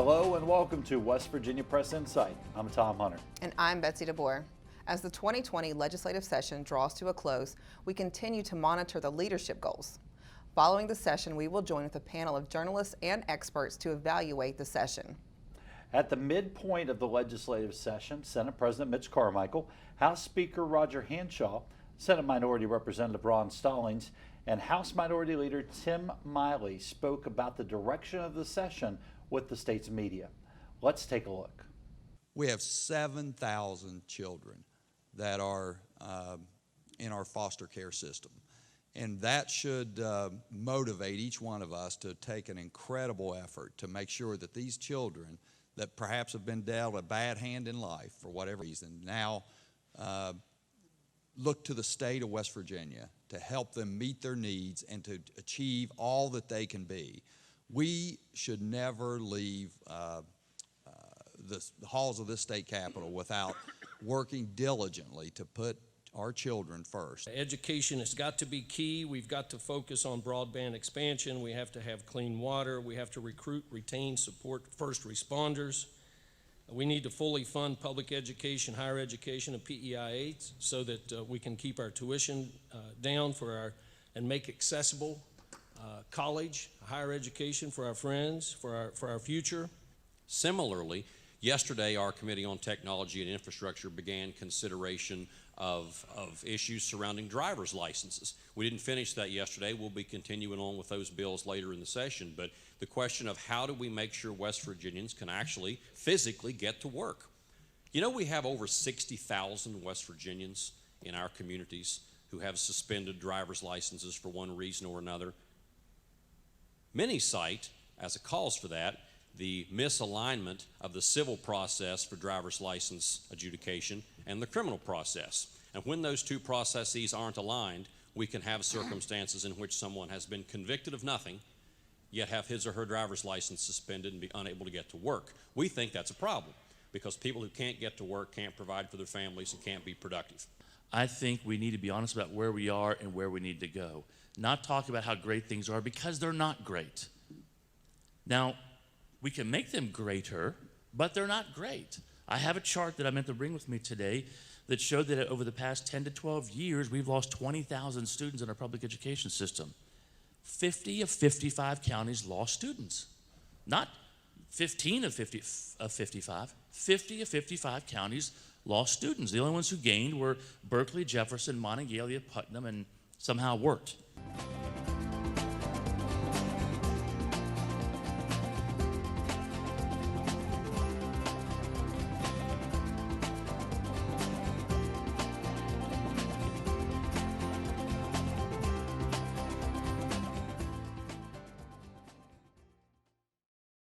Hello and welcome to West Virginia Press InSight. I'm Tom Hunter. And I'm Betsy DeBoer. As the 2020 legislative session draws to a close, we continue to monitor the leadership goals. Following the session, we will join with a panel of journalists and experts to evaluate the session. At the midpoint of the legislative session, Senate President Mitch Carmichael, House Speaker Roger Hanshaw, Senate Minority Representative Ron Stallings, and House Minority Leader Tim Miley spoke about the direction of the session with the state's media. Let's take a look. We have 7,000 children that are in our foster care system. And that should motivate each one of us to take an incredible effort to make sure that these children that perhaps have been dealt a bad hand in life for whatever reason now look to the state of West Virginia to help them meet their needs and to achieve all that they can be. We should never leave the halls of this state capitol without working diligently to put our children first. Education has got to be key. We've got to focus on broadband expansion. We have to have clean water. We have to recruit, retain, support first responders. We need to fully fund public education, higher education, and PEIA so that we can keep our tuition down and make accessible college, higher education for our friends, for our future. Similarly, yesterday our Committee on Technology and Infrastructure began consideration of issues surrounding driver's licenses. We didn't finish that yesterday. We'll be continuing on with those bills later in the session, but the question of how do we make sure West Virginians can actually physically get to work. You know, we have over 60,000 West Virginians in our communities who have suspended driver's licenses for one reason or another. Many cite, as a cause for that, the misalignment of the civil process for driver's license adjudication and the criminal process. And when those two processes aren't aligned, we can have circumstances in which someone has been convicted of nothing, yet have his or her driver's license suspended and be unable to get to work. We think that's a problem because people who can't get to work can't provide for their families and can't be productive. I think we need to be honest about where we are and where we need to go. Not talk about how great things are because they're not great. Now, we can make them greater, but they're not great. I have a chart that I meant to bring with me today that showed that over the past 10 to 12 years, we've lost 20,000 students in our public education system. 50 of 55 counties lost students. Not 15 of 55, 50 of 55 counties lost students. The only ones who gained were Berkeley, Jefferson, Monongalia, Putnam, and somehow worked.